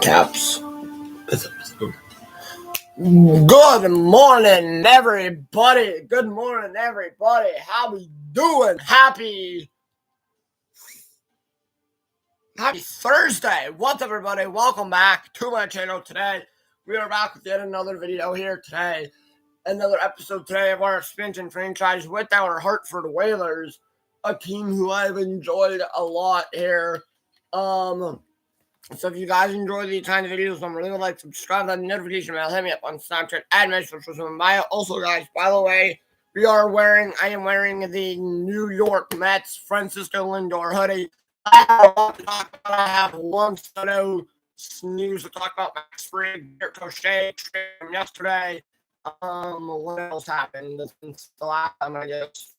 Caps. Good morning, everybody. Good morning, everybody. How we doing? Happy Thursday. What's up, everybody? Welcome back to my channel today. We are back with yet another video here today. Another episode today of our expansion franchise with our Hartford Whalers, a team who I've enjoyed a lot here. So if you guys enjoy these kind of videos, remember to like, subscribe, that notification bell, hit me up on Snapchat, add my socials in my bio. Also, guys, by the way, I am wearing the New York Mets Francisco Lindor hoodie. I have a lot to talk about. I have one photo news to talk about. Max Fried, Crochet from yesterday. What else happened since the last time, I guess?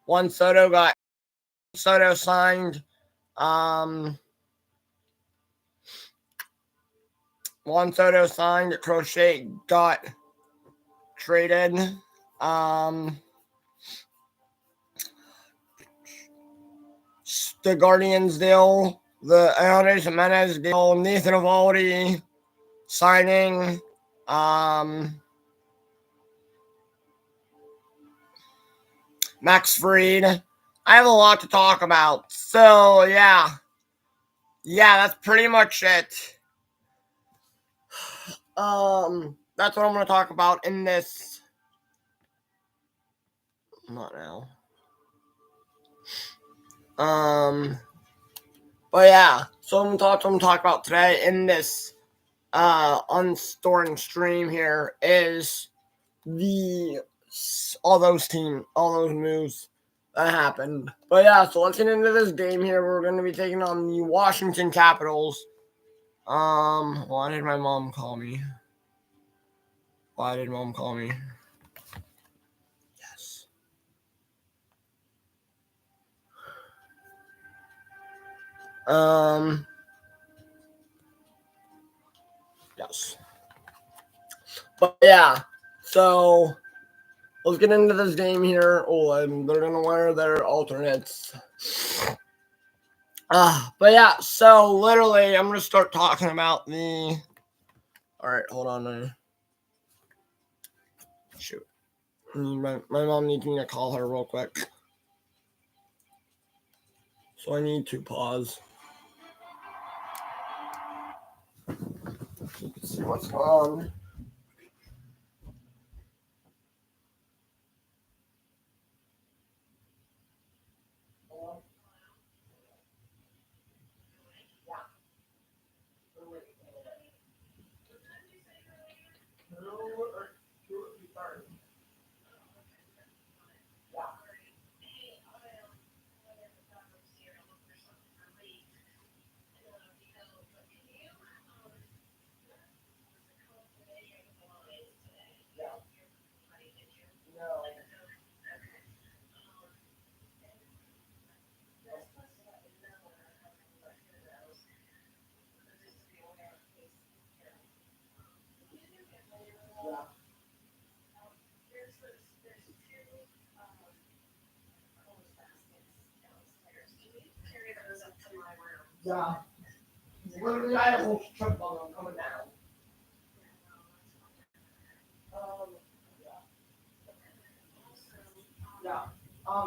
Juan Soto signed. Juan Soto signed. Crochet got traded. The Guardians deal, the Andres Jimenez deal, Nathan Eovaldi signing. Max Fried. I have a lot to talk about. So, yeah, that's pretty much it. That's what I'm going to talk about in this. Not now. But yeah, so I'm going to talk about today in this unstoring stream here is all those moves that happened. But yeah, so let's get into this game here. We're going to be taking on the Washington Capitals. Why did my mom call me? Yes. Yes. But yeah, so let's get into this game here. And they're gonna wear their alternates. But yeah, so literally, I'm gonna start talking about the. All right, hold on there. Shoot, my mom needs me to call her real quick, so I need to pause. You can see what's going on. Yeah. Literally, I had a whole trip on them coming down. Yeah.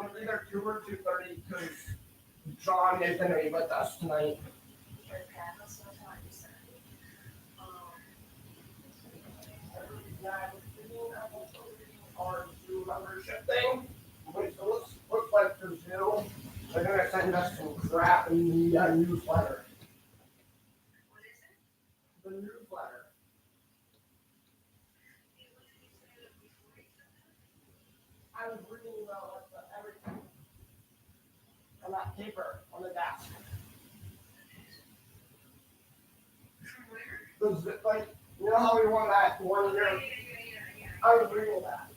It's either 2 or 2:30 because John is going to be with us tonight. Our zoo membership thing. Which looks like the zoo. They're going to send us some crap in the newsletter. The newsletter. I was reading about everything on that paper on the desk. Like, you know how we won that 1 year? I was reading that.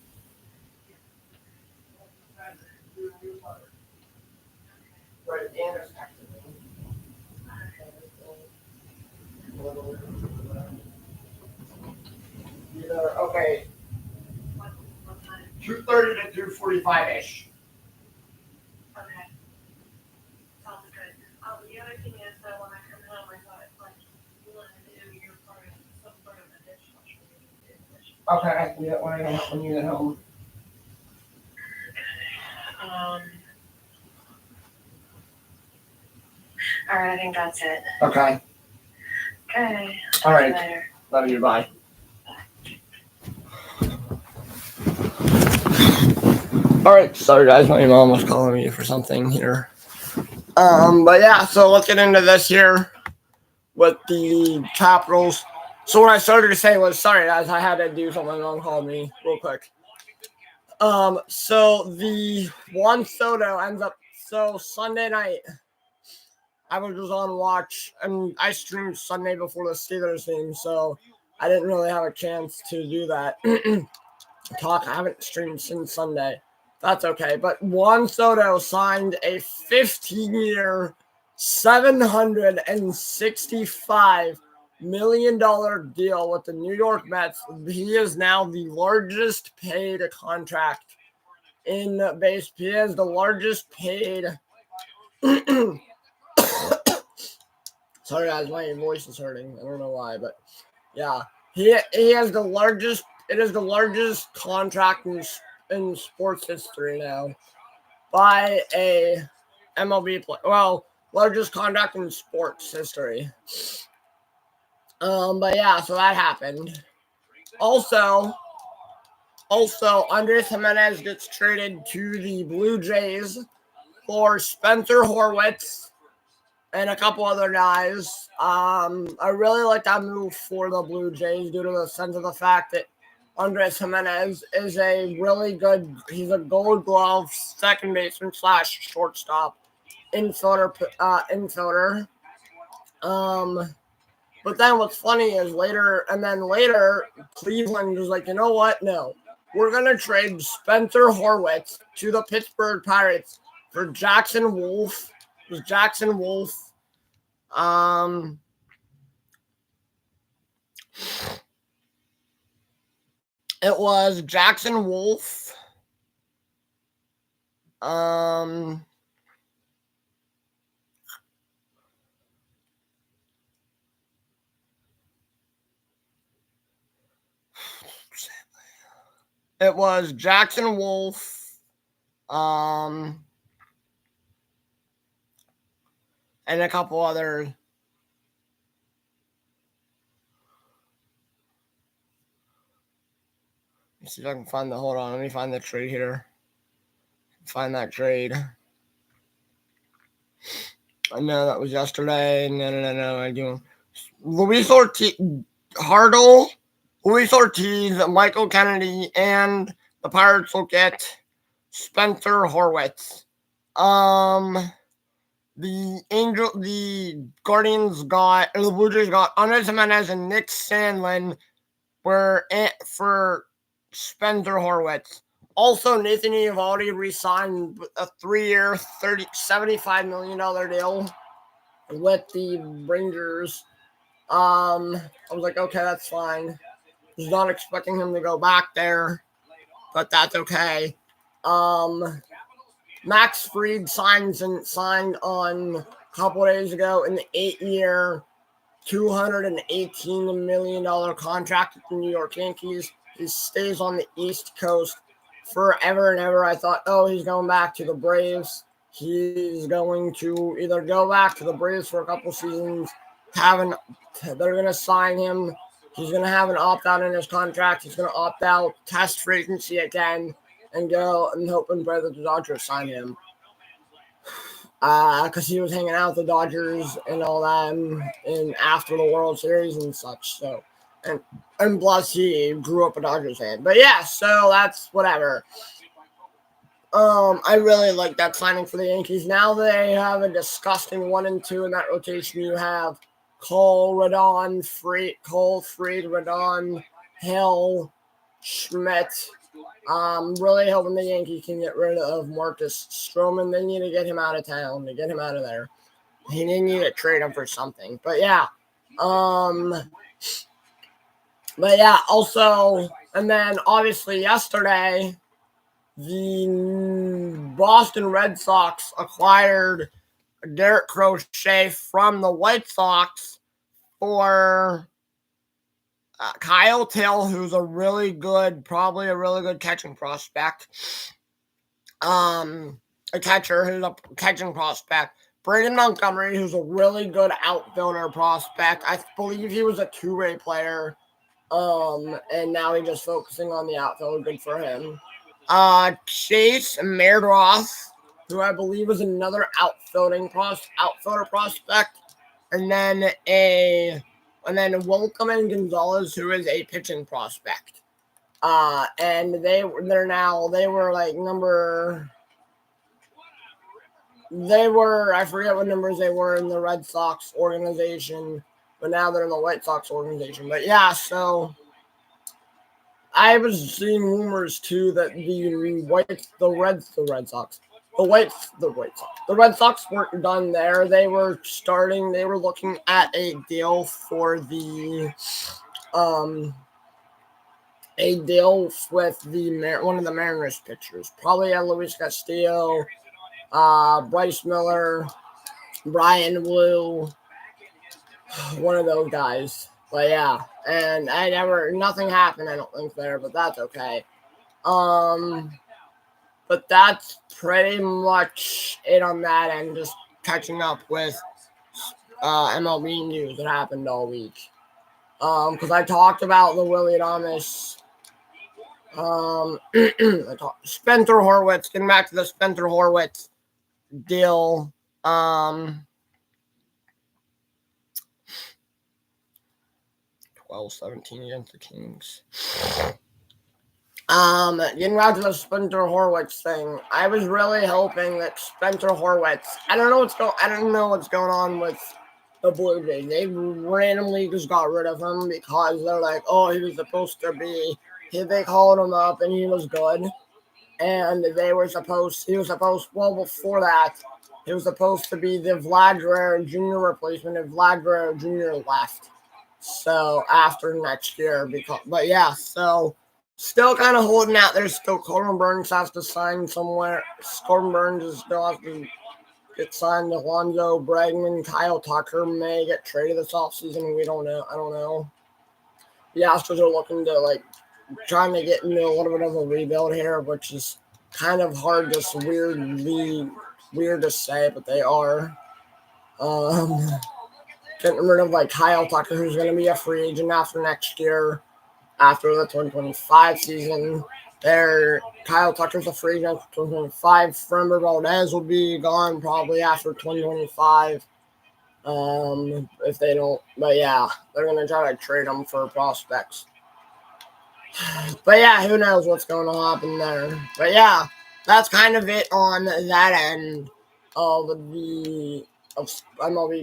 Right, and it's texting me. Okay. 2:30 to 2:45 ish. Okay, I can do it when you get home. Alright, I think that's it. Okay. Okay. All right. Later. Love you. Bye. All right. Sorry, guys. My mom was calling me for something here. But yeah. So let's get into this here with the Capitals. So what I started to say was, sorry, guys. I had to do something. My mom called me real quick. So the Juan Soto ends up. So Sunday night, I was just on watch, and I streamed Sunday before the Steelers game, so I didn't really have a chance to do that. Talk. I haven't streamed since Sunday. That's okay. But Juan Soto signed a 15-year, $765 million deal with the New York Mets. He is now the largest paid contract in base. He is the largest paid. Sorry, guys, my voice is hurting. I don't know why, but yeah, he has the largest. It is the largest contract in sports history now by a MLB player. Well, largest contract in sports history. But yeah, so that happened. Also, Andres Jimenez gets traded to the Blue Jays for Spencer Horwitz and a couple other guys. I really like that move for the Blue Jays due to the sense of the fact that Andres Jimenez is a really good. He's a Gold Glove second baseman / shortstop infielder. But then what's funny is later, Cleveland was like, you know what? No, we're gonna trade Spencer Horwitz to the Pittsburgh Pirates for Jackson Wolf. It was Jackson Wolf. It was Jackson Wolf. It was Jackson Wolf. And a couple others. Let's see if I can find the. Hold on, let me find the trade here. Find that trade. I know that was yesterday. No. I do. Luis Ortiz, Hardle, Luis Ortiz, Michael Kennedy, and the Pirates will get Spencer Horwitz. The Guardians got, the Blue Jays got Andres Jimenez and Nick Sandlin for Spencer Horwitz. Also, Nathan Eovaldi re-signed a 3-year, $75 million deal with the Rangers. I was like, okay, that's fine. Was not expecting him to go back there, but that's okay. Max Fried signed on a couple days ago in the 8-year, $218 million contract with the New York Yankees. He stays on the East Coast forever and ever. I thought, oh, he's going back to the Braves. He's going to either go back to the Braves for a couple seasons, they're going to sign him. He's going to have an opt-out in his contract. He's going to opt out, test free agency again, and go and hope and pray that the Dodgers sign him. Because he was hanging out with the Dodgers and all that, and after the World Series and such. So, and plus he grew up a Dodgers fan. But yeah, so that's whatever. I really like that signing for the Yankees. Now they have a disgusting 1 and 2 in that rotation. You have Cole, Fried, Rodon, Hill, Schmidt. Really hoping the Yankees can get rid of Marcus Stroman. They need to get him out of town, to get him out of there. They need to trade him for something. But yeah. Also, and then obviously yesterday, the Boston Red Sox acquired Derek Crochet from the White Sox for Kyle Till, who's probably a really good catching prospect. A catcher who's a catching prospect. Braden Montgomery, who's a really good outfielder prospect. I believe he was a two-way player. And now he's just focusing on the outfield. Good for him. Chase Merdroth, who I believe is another outfielder prospect. And then Welcome and Gonzalez, who is a pitching prospect. And they were like I forget what numbers they were in the Red Sox organization, but now they're in the White Sox organization. But yeah, so I was seeing rumors too that the Red Sox weren't done there. They were looking at a deal for a deal with one of the Mariners pitchers, probably Luis Castillo, Bryce Miller, Brian Blue, one of those guys. But yeah, and nothing happened, I don't think, there, but that's okay. But that's pretty much it on that end, just catching up with MLB news that happened all week. Because I talked about the Willie Adames, Spencer Horwitz, getting back to the Spencer Horwitz deal. 12-17 against the Kings. Getting back to the Spencer Horwitz thing, I was really hoping that Spencer Horwitz. I don't know what's going on with the Blue Jays. They randomly just got rid of him because they're like, oh, he was supposed to be. They called him up and he was good, and he was supposed. Well, before that, he was supposed to be the Vlad Guerrero Jr. replacement if Vlad Guerrero Jr. left. So after next year, but yeah, so still kind of holding out there. Still, Corbin Burns has to sign somewhere. Corbin Burns is still has to get signed. Alonzo Bregman, Kyle Tucker may get traded this offseason. We don't know. I don't know. The Astros are looking to trying to get into a little bit of a rebuild here, which is kind of hard, just weird to say, but they are. Getting rid of Kyle Tucker, who's going to be a free agent after next year, after the 2025 season. Kyle Tucker's a free agent after 2025. Framber Valdez will be gone probably after 2025. If they don't, but yeah, they're going to try to trade him for prospects. But yeah, who knows what's going to happen there. But yeah, that's kind of it on that end of MLB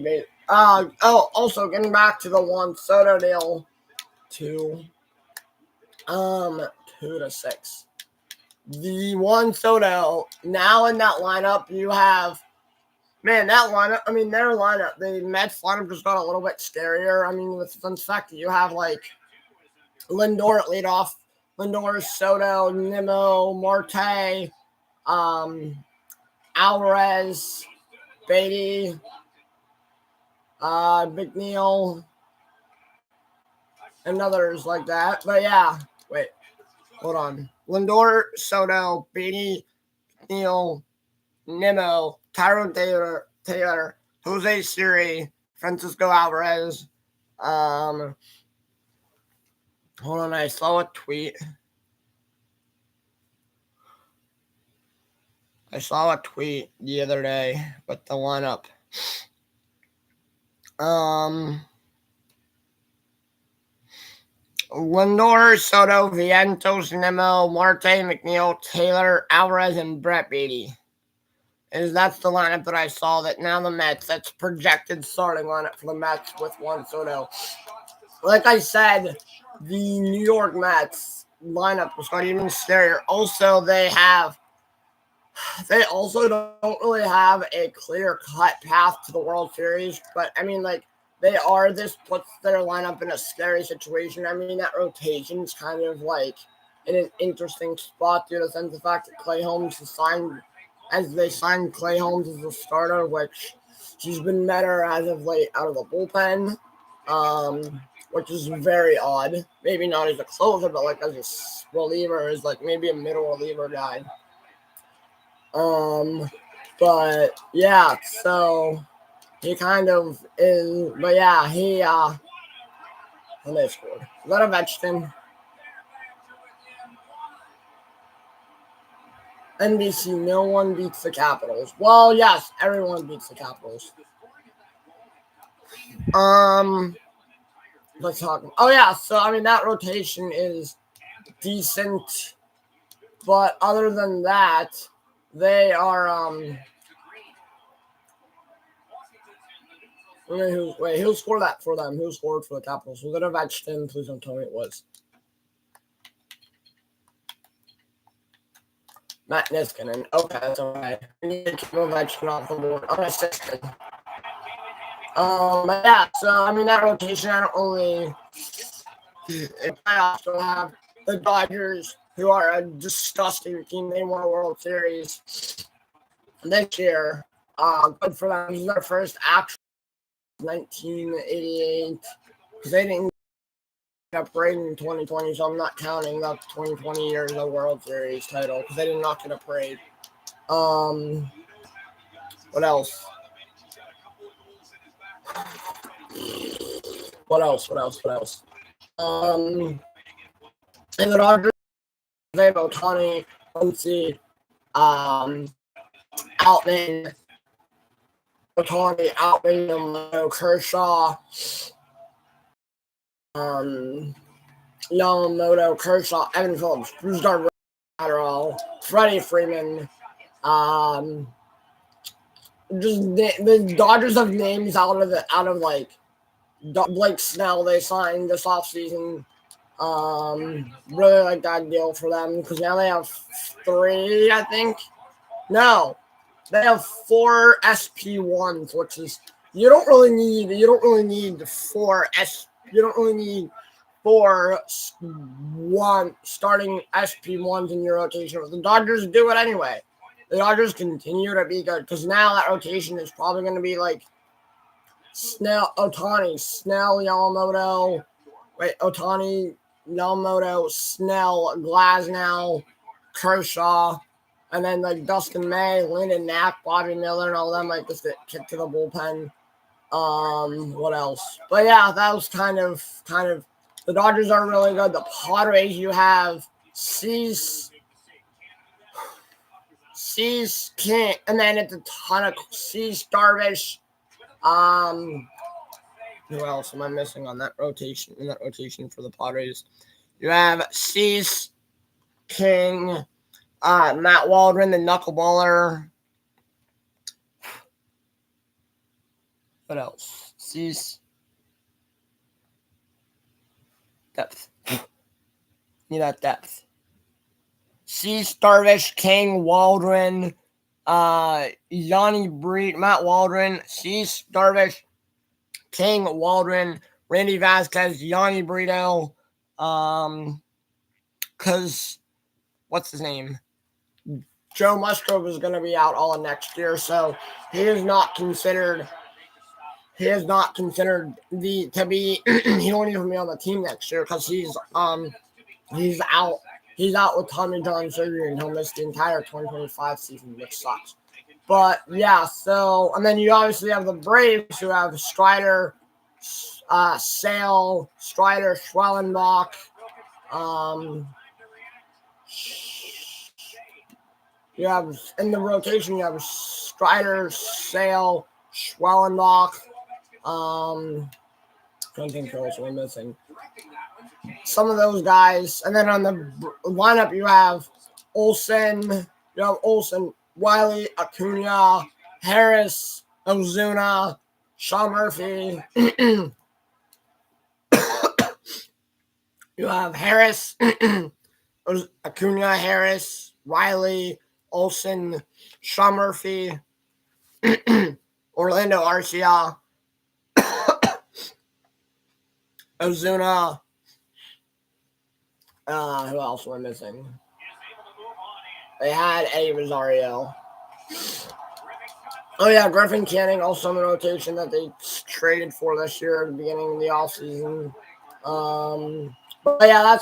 base. Also getting back to the Juan Soto deal, 2-6. The Juan Soto, now in that lineup, you have, their lineup, the Mets lineup just got a little bit scarier. I mean, with the fact that you have Lindor at leadoff, Lindor, Soto, Nimmo, Marte, Alvarez, Beatty, McNeil, and others like that. But yeah, wait, hold on. Lindor, Soto, Beatty, McNeil, Nimmo, Tyrone Taylor, Jose Siri, Francisco Alvarez. Hold on, I saw a tweet. The other day with the lineup. Lindor, Soto, Vientos, Nimmo, Marte, McNeil, Taylor, Alvarez, and Brett Beatty. That's the lineup that I saw that now the Mets, that's projected starting lineup for the Mets with Juan Soto. Like I said, the New York Mets lineup was got even scarier. Also, they also don't really have a clear-cut path to the World Series, but I mean, this puts their lineup in a scary situation. I mean, that rotation's kind of in an interesting spot due to the sense of the fact that Clay Holmes is signed, as they signed Clay Holmes as a starter, which he's been better as of late out of the bullpen. which is very odd. Maybe not as a closer, but like as a reliever, as like maybe a middle reliever guy. But yeah, so he kind of is, but yeah, and they scored. Let him Vetchton. NBC, no one beats the Capitals. Well, yes, everyone beats the Capitals. Let's talk. Oh yeah, so I mean that rotation is decent, but other than that, they are Wait, who scored that for them? Who scored for the Capitals? Was it Ovechkin? Please don't tell me it was. Matt Niskanen. Okay, that's alright. We need to keep Ovechkin off the board. Unassisted. Yeah, so I mean that rotation, I don't really. I also have the Dodgers, who are a disgusting team. They won a World Series this year. Good for them. This is their first actual 1988 because they didn't get a parade in 2020, so I'm not counting the 2020 years of World Series title because they did not get a parade. What else? What else? And the Dodgers, they have Ohtani, Muncy, Outman, Kershaw, Yamamoto, Kershaw, Evan Phillips, Bruce Darvish, Freddie Freeman. Just the Dodgers have names out of like Blake Snell they signed this offseason. Really like that deal for them because now they have 3, I think. No, they have 4 SP1s, which is you don't really need 4 starting SP1s in your rotation. But the Dodgers do it anyway. The Dodgers continue to be good because now that rotation is probably going to be like Snell, Ohtani, Snell, Yamamoto. Wait, Ohtani, Yamamoto, Snell, Glasnow, Kershaw, and then like Dustin May, Lyndon Knapp, Bobby Miller, and all them like just get kicked to the bullpen. What else? But yeah, that was kind of the Dodgers are really good. The Padres, you have Cease King, and then it's a ton of Cease Darvish. Who else am I missing on that rotation? In that rotation for the Padres, you have Cease, King, Matt Waldron, the knuckleballer. What else? Cease, depth. Need that depth. Cease, Darvish, King, Waldron, Yanni Breed, Matt Waldron, Cease, Darvish, King, Waldron, Randy Vasquez, Yanni Brito, because what's his name? Joe Musgrove is going to be out all of next year, so he is not considered. He is not considered to be. He won't even be on the team next year because he's out. He's out with Tommy John surgery and he'll miss the entire 2025 season, which sucks. But yeah, so and then you obviously have the Braves who have Strider, Sale, Strider, Schwellenbach. You have in the rotation you have Strider, Sale, Schwellenbach. I don't think who else we're missing. Some of those guys, and then on the lineup you have Olsen, Wiley, Acuna, Harris, Ozuna, Sean Murphy. You have Harris, Acuna, Harris, Riley, Olsen, Sean Murphy, Orlando Arcia, Ozuna. Who else am I missing? They had Eddie Rosario. Oh yeah, Griffin Canning also in the rotation that they traded for this year at the beginning of the offseason. But yeah,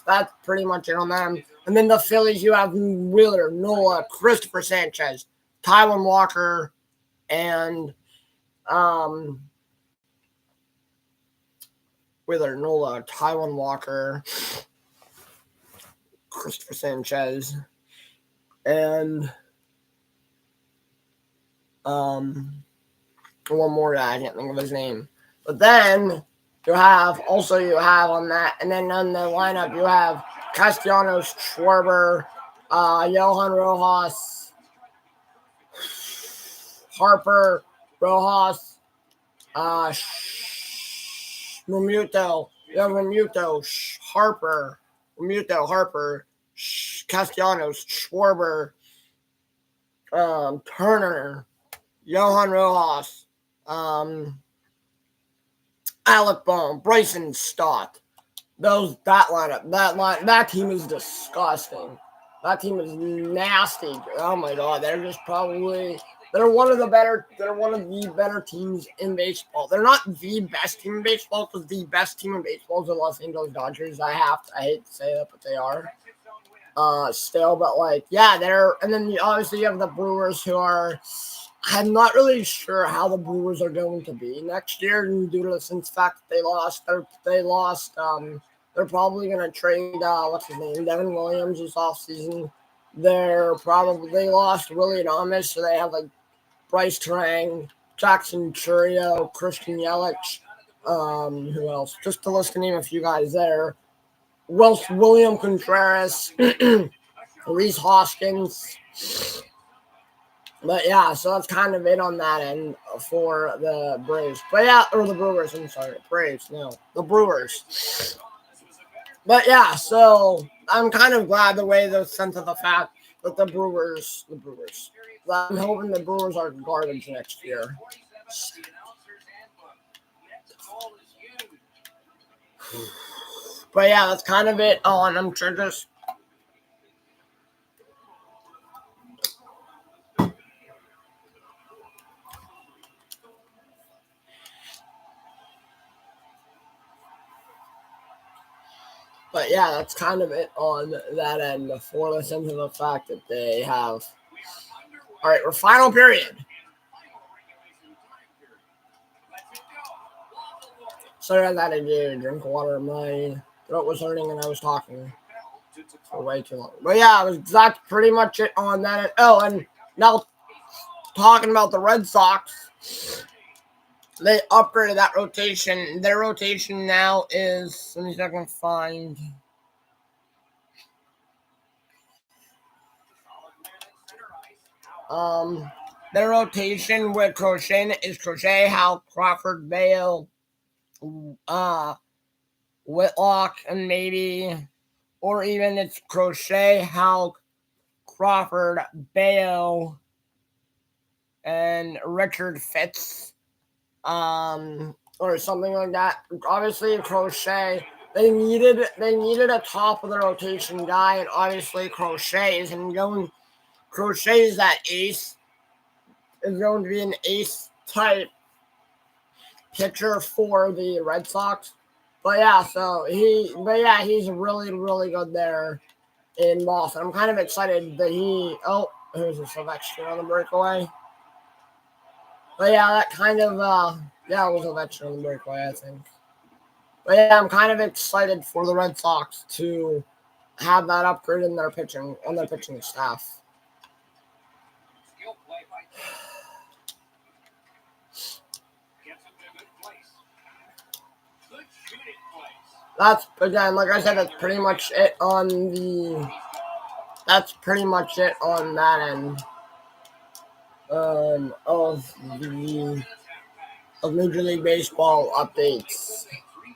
that's pretty much it on them. And then the Phillies, you have Wheeler, Nola, Christopher Sanchez, Taiwan Walker, and Wheeler, Nola, Taiwan Walker, Christopher Sanchez, and one more guy, I can't think of his name. But then you have on that, and then on the lineup you have Castellanos, Schwarber, Johan Rojas, Harper, Rojas, Remuto, Harper, Castellanos, Schwarber, Turner, Johan Rojas, Alec Bohm, Bryson Stott. That team is disgusting. That team is nasty. Oh my god, they're one of the better teams in baseball. They're not the best team in baseball because the best team in baseball is the Los Angeles Dodgers. I hate to say that, but they are. Still, but and then obviously you have the Brewers who are. I'm not really sure how the Brewers are going to be next year, due to the simple fact that they lost. They're probably going to trade what's his name, Devin Williams this offseason. They lost Willie Adames, so they have Bryce Terang, Jackson Churio, Christian Yelich. Who else? Just to list to name a few guys there. William Contreras, Reese Hoskins. But yeah, so that's kind of it on that end for the Braves. But yeah, or the Brewers, I'm sorry. Braves, no. The Brewers. But yeah, so I'm kind of glad the way the sense of the fact that the Brewers. I'm hoping the Brewers are garbage next year. But yeah, that's kind of it on. I'm sure just. But yeah, that's kind of it on that end for the sense of the fact that they have. All right, we're final period. Sorry, I had to drink water. My throat was hurting and I was talking for way too long. But yeah, that's pretty much it on that. Oh, and now talking about the Red Sox, they upgraded that rotation. Their rotation now is. Let me see if I can find. Their rotation with Crochet is Crochet, Hal, Crawford, Bale, Whitlock, and maybe, or even it's Crochet, Hal, Crawford, Bale, and Richard Fitz, or something like that. Obviously, Crochet. They needed a top of the rotation guy, and obviously Crochet isn't going. Crochet is that ace. Is going to be an ace type pitcher for the Red Sox. But yeah, he's really, really good there in Boston. I'm kind of excited that here's a Sylvester on the breakaway. But yeah, that kind of, it was Sylvester on the breakaway, I think. But yeah, I'm kind of excited for the Red Sox to have that upgrade in their pitching, on their pitching staff. That's, again, like I said, that's pretty much it on that end of Major League Baseball updates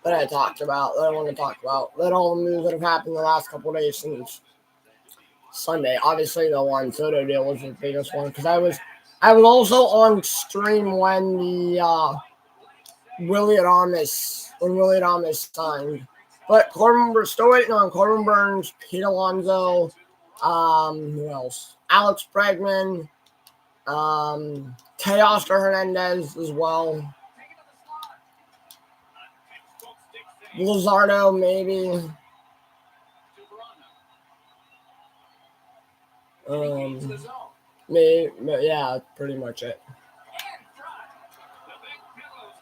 that I talked about, that I want to talk about. That all the news that have happened the last couple of days since Sunday. Obviously, the Juan Soto deal was the biggest one, because I was also on stream when the Willie Adames signed. But we're still waiting on Corbin Burns, Pete Alonso, who else? Alex Bregman, Teoscar Hernandez as well. Luzardo, maybe. Yeah, pretty much it.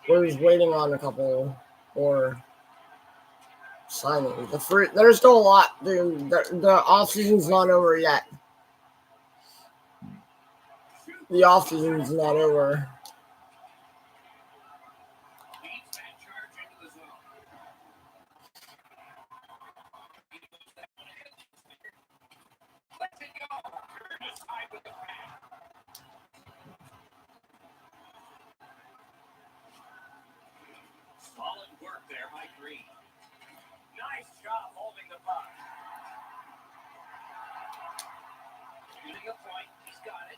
We're just waiting on a couple more signings. There's still a lot. The off season's not over yet. The off season's not over. Solid work there by Green. Nice job holding the puck. Getting a point. He's got it.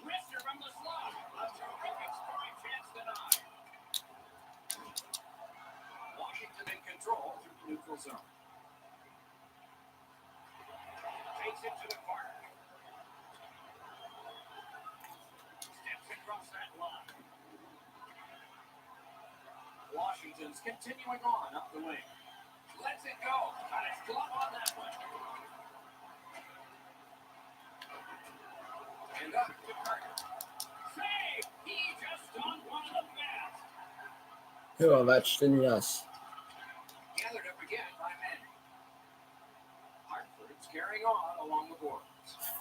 Wrister from the slot. A terrific scoring chance denied. Washington in control through the neutral zone. Takes it to the corner. Steps across that line. Washington's continuing on up the wing. Lets it go. Got his glove on that one. And up to Carter. Save! He just done one of the best. Oh, that's yes. Gathered up again by men. Hartford's carrying on along the boards.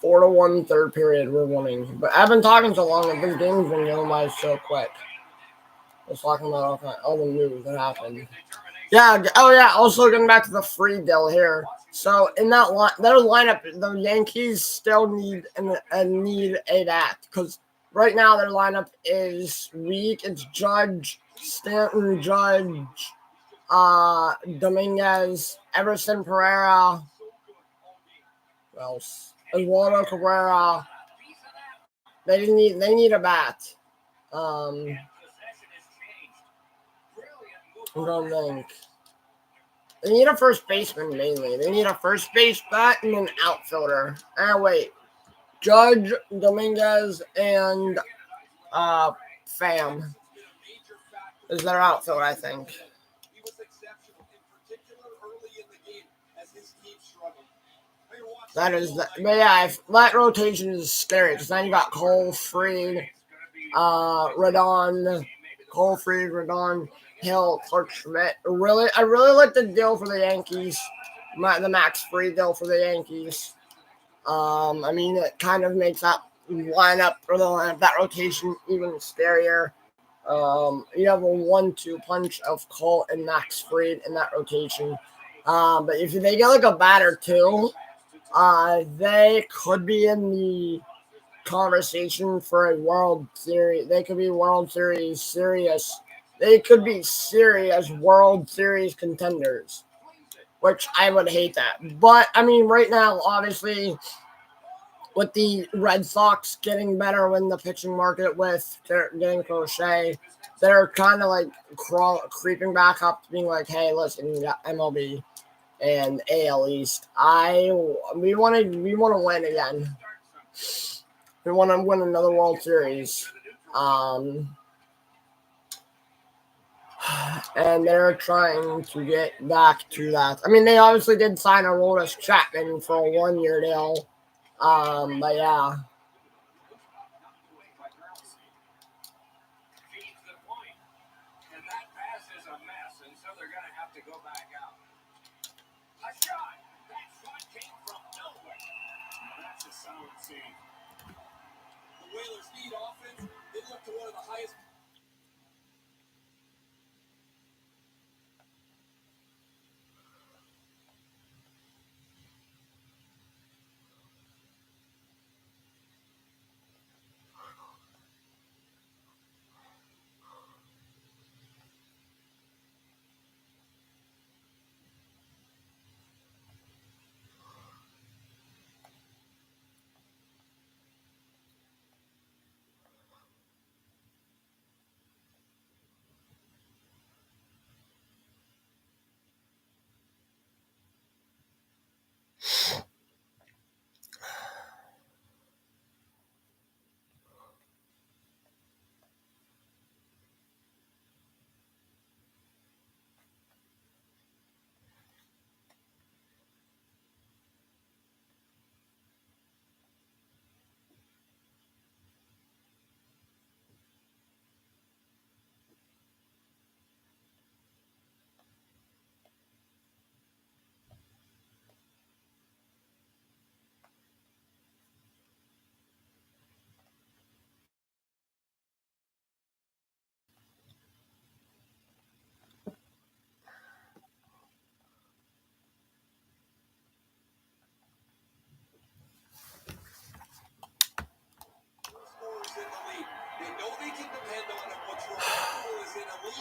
4-1 third period, we're winning. But I've been talking so long that this game's been going by so quick. I was talking about all the news that happened. Yeah, oh yeah, also getting back to the free deal here. So in their lineup, the Yankees still need a bat. Because right now their lineup is weak. It's Judge, Stanton, Judge, Dominguez, Everson Pereira, who else? Eduardo Cabrera. They need a bat. I don't think. They need a first baseman mainly. They need a first base bat and an outfielder. Wait. Judge, Dominguez, and Pham is their outfield, I think. He was exceptional, in particular early in the game as his team struggled. But yeah, that rotation is scary because then you got Cole, Fried, Rodon, Hill, Clark Schmidt. I really like the deal for the Yankees, the Max Fried deal for the Yankees. I mean, it kind of makes that that rotation even scarier. You have a 1-2 punch of Cole and Max Fried in that rotation. But if they get like a batter too, they could be in the conversation for a World Series. They could be World Series serious. They could be serious World Series contenders, which I would hate that. But I mean, right now, obviously, with the Red Sox getting better in the pitching market with getting Crochet, they're kind of like creeping back up to being like, hey, listen, we got MLB and AL East. We want to win again. We want to win another World Series. And they're trying to get back to that. I mean, they obviously did sign Aroldis Chapman for a 1-year deal. But yeah. And that pass is a mess, and so they're going to have to go back out. A shot. That shot came from nowhere. That's a solid save. The Whalers need offense. They look to one of the highest.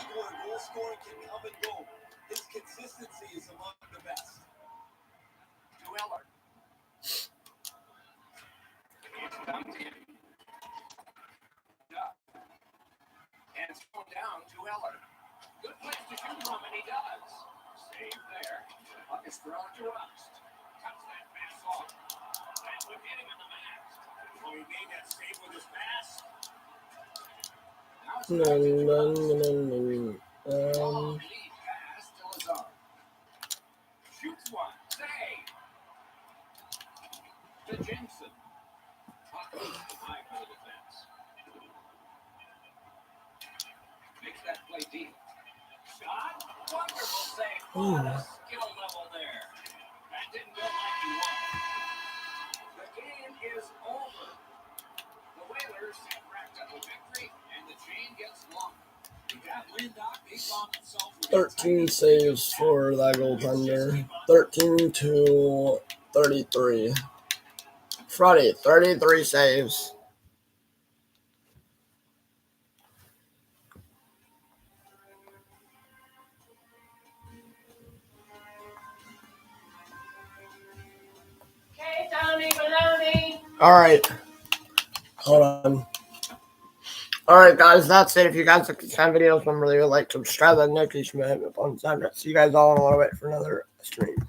Goal scoring can come and go. His consistency is among the best. To Eller. It's dumped in. And thrown down to Eller. Good place to shoot from, and he does. Save there. Puck is thrown to Rust. Cuts that pass off. That would hit him in the mask. Oh, he made that save with his pass. Now it's back to Rust. Long lead pass to Lazar. Shoots one. Save. To Jensen. Puck goes high for the defense. Makes that play deep. Shot. Wonderful save. What a skill level there. That didn't go like he wanted. The game is over. The Whalers have racked up a victory, and the chain gets long. That Lindach, he found himself with 13 saves for that goaltender. 13 to 33. Freddie, 33 saves. Okay, Tony Baloney. Alright. Hold on. Alright, guys, that's it. If you guys like these kind of videos, remember to like, subscribe, and notification bell, hit the thumbs up. See you guys all in a little bit for another stream.